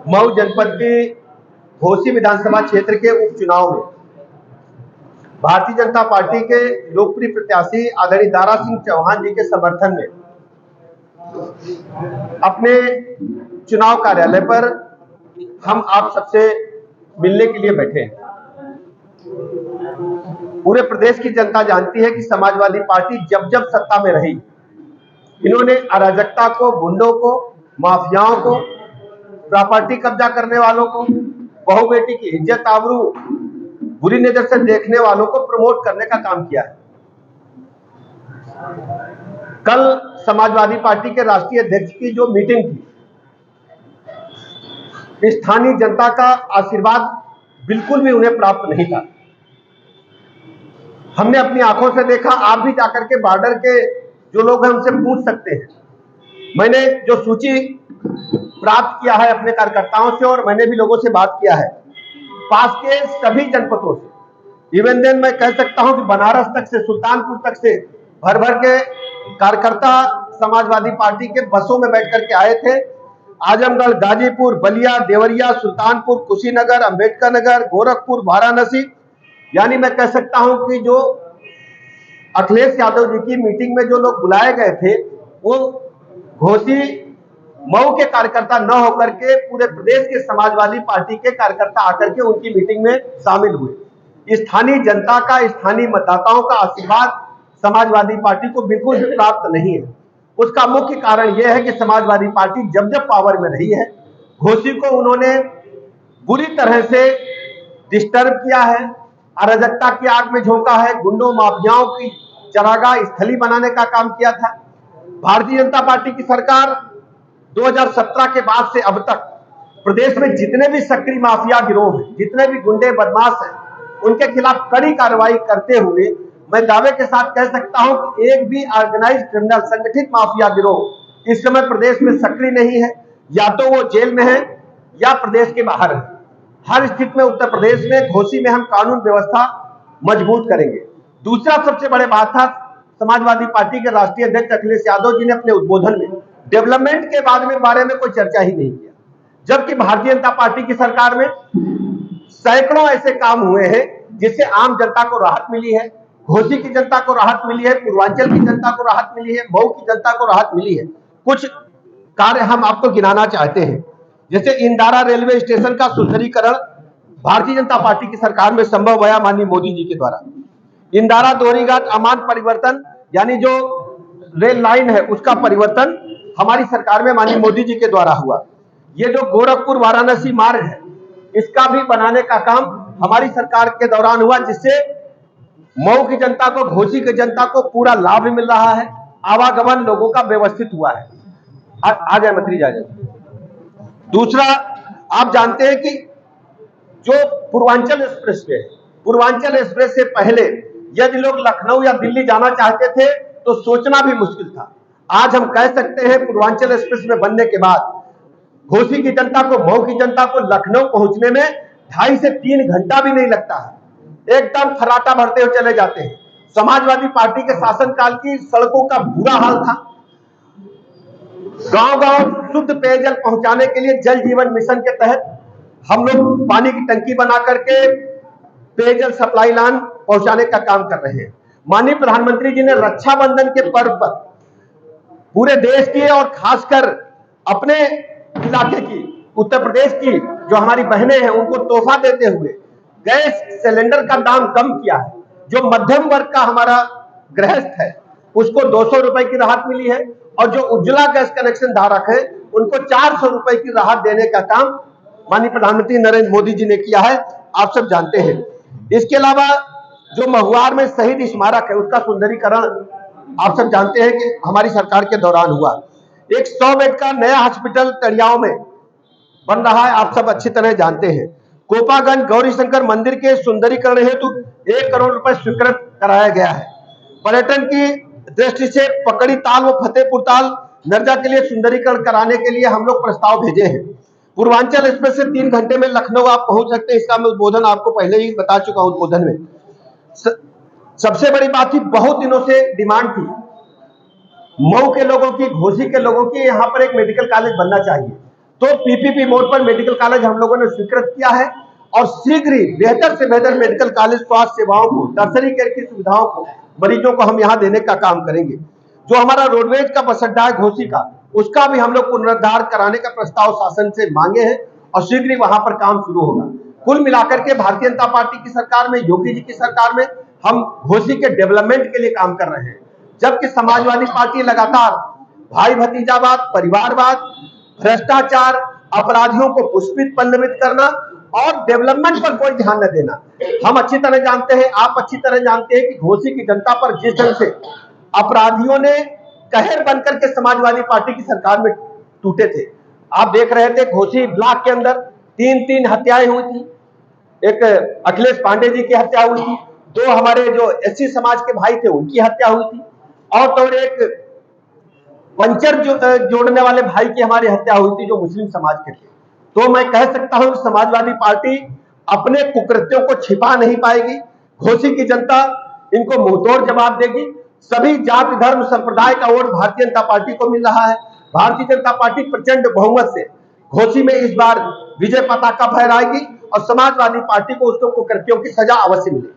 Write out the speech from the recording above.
मऊ जनपद के घोसी विधानसभा क्षेत्र के उपचुनाव में भारतीय जनता पार्टी के लोकप्रिय प्रत्याशी आदरणीय दारा सिंह चौहान जी के समर्थन में अपने चुनाव कार्यालय पर हम आप सबसे मिलने के लिए बैठे हैं। पूरे प्रदेश की जनता जानती है कि समाजवादी पार्टी जब जब सत्ता में रही, इन्होंने अराजकता को, गुंडों को, माफियाओं को, प्रॉपर्टी कब्जा करने वालों को, बहू बेटी की इज्जत आबरू बुरी नजर से देखने वालों को प्रमोट करने का काम किया है। कल समाजवादी पार्टी के राष्ट्रीय अध्यक्ष की जो मीटिंग थी, स्थानीय जनता का आशीर्वाद बिल्कुल भी उन्हें प्राप्त नहीं था। हमने अपनी आंखों से देखा। आप भी जाकर के बॉर्डर के जो लोग हैं उनसे पूछ सकते हैं। मैंने जो सूची प्राप्त किया है अपने कार्यकर्ताओं से और मैंने भी लोगों से बात किया है, पास के सभी जनपदों से, इवन देन मैं कह सकता हूं कि बनारस तक से, सुल्तानपुर तक से भर भर के कार्यकर्ता समाजवादी पार्टी के बसों में बैठ करके आए थे। आजमगढ़, गाजीपुर, बलिया, देवरिया, सुल्तानपुर, कुशीनगर, अंबेडकर नगर, गोरखपुर, वाराणसी, यानी मैं कह सकता हूं कि जो अखिलेश यादव जी की मीटिंग में जो लोग बुलाए गए थे, वो घोसी मऊ के कार्यकर्ता न होकर के पूरे प्रदेश के समाजवादी पार्टी के कार्यकर्ता आकर के उनकी मीटिंग में शामिल हुए। स्थानीय जनता का, स्थानीय मतदाताओं का आशीर्वाद समाजवादी पार्टी को बिल्कुल भी प्राप्त नहीं है। उसका मुख्य कारण यह है कि समाजवादी पार्टी जब जब पावर में रही है, घोसी को उन्होंने बुरी तरह से डिस्टर्ब किया है, अराजकता की आग में झोंका है, गुंडों माफियाओं की चरागाह स्थली बनाने का काम किया था। भारतीय जनता पार्टी की सरकार 2017 के बाद से अब तक प्रदेश में जितने भी सक्रिय माफिया गिरोह हैं, जितने भी गुंडे बदमाश हैं, उनके खिलाफ कड़ी कार्रवाई करते हुए मैं दावे के साथ कह सकता हूं कि एक भी ऑर्गेनाइज्ड क्रिमिनल संगठित माफिया गिरोह इस समय प्रदेश में सक्रिय नहीं है। या तो वो जेल में है या प्रदेश के बाहर है। हर स्थिति में उत्तर प्रदेश में, घोसी में हम कानून व्यवस्था मजबूत करेंगे। दूसरा सबसे बड़े बात था, समाजवादी पार्टी के राष्ट्रीय अध्यक्ष अखिलेश यादव जी ने अपने उद्बोधन में डेवलपमेंट के बारे में कोई चर्चा ही नहीं किया, जबकि भारतीय जनता पार्टी की सरकार में सैकड़ों ऐसे काम हुए हैं जिससे आम जनता को राहत मिली है। घोसी की जनता को राहत मिली है, पूर्वांचल की जनता को राहत मिली है, मऊ की जनता को राहत मिली है। कुछ कार्य हम आपको गिनाना चाहते हैं, जैसे इंदारा रेलवे स्टेशन का सुंदरीकरण भारतीय जनता पार्टी की सरकार में संभव हुआ माननीय मोदी जी के द्वारा। इंदारा दोहरीघाट अमान परिवर्तन, यानी जो रेल लाइन है उसका परिवर्तन हमारी सरकार में माननीय मोदी जी के द्वारा हुआ। ये जो गोरखपुर वाराणसी मार्ग है, इसका भी बनाने का काम हमारी सरकार के दौरान हुआ, जिससे मऊ की जनता को, घोसी की जनता को पूरा लाभ मिल रहा है। आवागमन लोगों का व्यवस्थित हुआ है। आ जाए मंत्री, जा जाए। दूसरा, आप जानते हैं कि जो Purvanchal express way, Purvanchal express से पहले यदि लोग लखनऊ या दिल्ली जाना चाहते थे तो सोचना भी मुश्किल था। आज हम कह सकते हैं पूर्वांचल एक्सप्रेस वे बनने के बाद घोसी की जनता को, मऊ की जनता को लखनऊ पहुंचने में 2.5 से 3 घंटा भी नहीं लगता है। एकदम फर्राटा भरते हुए चले जाते हैं। समाजवादी पार्टी के शासनकाल की सड़कों का बुरा हाल था। गांव-गांव शुद्ध पेयजल पहुंचाने के लिए जल जीवन मिशन के तहत हम लोग पानी की टंकी बना करके पेयजल सप्लाई लाइन पहुंचाने का काम कर रहे हैं। माननीय प्रधानमंत्री जी ने रक्षाबंधन के पर्व पर पूरे देश की और खासकर अपने इलाके की, उत्तर प्रदेश की जो हमारी बहनें हैं, उनको तोहफा देते हुए गैस सिलेंडर का दाम कम किया है। जो मध्यम वर्ग का हमारा गृहस्थ है उसको 200 रुपए की राहत मिली है, और जो उज्ज्वला गैस कनेक्शन धारक है उनको 400 रुपए की राहत देने का काम माननीय प्रधानमंत्री नरेंद्र मोदी जी ने किया है, आप सब जानते हैं। इसके अलावा जो महुआर में शहीद स्मारक है उसका सुंदरीकरण आप सब जानते हैं कि हमारी सरकार के दौरान हुआ। एक 100 बेड का नया हॉस्पिटल तड़ियाओं में बन रहा है, आप सब अच्छी तरह जानते हैं। कोपागंज गौरी शंकर मंदिर के सुंदरीकरण हेतु 1 करोड़ रुपए स्वीकृत कराया गया है। पर्यटन की दृष्टि से पकड़ी ताल व फतेहपुर ताल नर्जा के लिए सुंदरीकरण कराने के लिए हम लोग प्रस्ताव भेजे हैं। पूर्वांचल एक्सप्रेस से 3 घंटे में लखनऊ आप पहुंच सकते हैं। इसका मैं उद्बोधन आपको पहले ही बता चुका हूं उद्बोधन में। सबसे बड़ी बात थी, बहुत दिनों से डिमांड थी मऊ के लोगों की, घोसी के लोगों की यहाँ पर एक मेडिकल कॉलेज बनना चाहिए। तो पीपीपी मोड पर मेडिकल कॉलेज हम लोगों ने स्वीकृत किया है और शीघ्र ही बेहतर से बेहतर मेडिकल कॉलेज स्वास्थ्य सेवाओं को, टर्सरी केयर की सुविधाओं को मरीजों को हम यहाँ देने का काम करेंगे। जो हमारा रोडवेज का बस अड्डा है घोसी का, उसका भी हम लोग पुनरुद्धार कराने का प्रस्ताव शासन से मांगे हैं और शीघ्र ही वहां पर काम शुरू होगा। कुल मिलाकर के भारतीय जनता पार्टी की सरकार में, योगी जी की सरकार में हम घोसी के डेवलपमेंट के लिए काम कर रहे हैं, जबकि समाजवादी पार्टी लगातार भाई भतीजावाद, परिवारवाद, भ्रष्टाचार, अपराधियों को पुष्पित पल्लवित करना और डेवलपमेंट पर कोई ध्यान न देना। हम अच्छी तरह जानते हैं, आप अच्छी तरह जानते हैं कि घोसी की जनता पर जिस ढंग से अपराधियों ने कहर बनकर के समाजवादी पार्टी की सरकार में टूटे थे। आप देख रहे थे घोसी ब्लॉक के अंदर 3 हत्याएं हुई थी। एक अखिलेश पांडे जी की हत्या हुई थी, 2 हमारे जो एससी समाज के भाई थे उनकी हत्या हुई थी, और तो एक पंचर जोड़ने वाले भाई की हमारी हत्या हुई थी जो मुस्लिम समाज के थे। तो मैं कह सकता हूं कि समाजवादी पार्टी अपने कुकृत्यों को छिपा नहीं पाएगी। घोसी की जनता इनको मुंहतोड़ जवाब देगी। सभी जाति, धर्म, संप्रदाय का वोट भारतीय जनता पार्टी को मिल रहा है। भारतीय जनता पार्टी प्रचंड बहुमत से घोसी में इस बार विजय पताका फहराएगी और समाजवादी पार्टी को उसको कुकृत्यों की सजा अवश्य मिलेगी।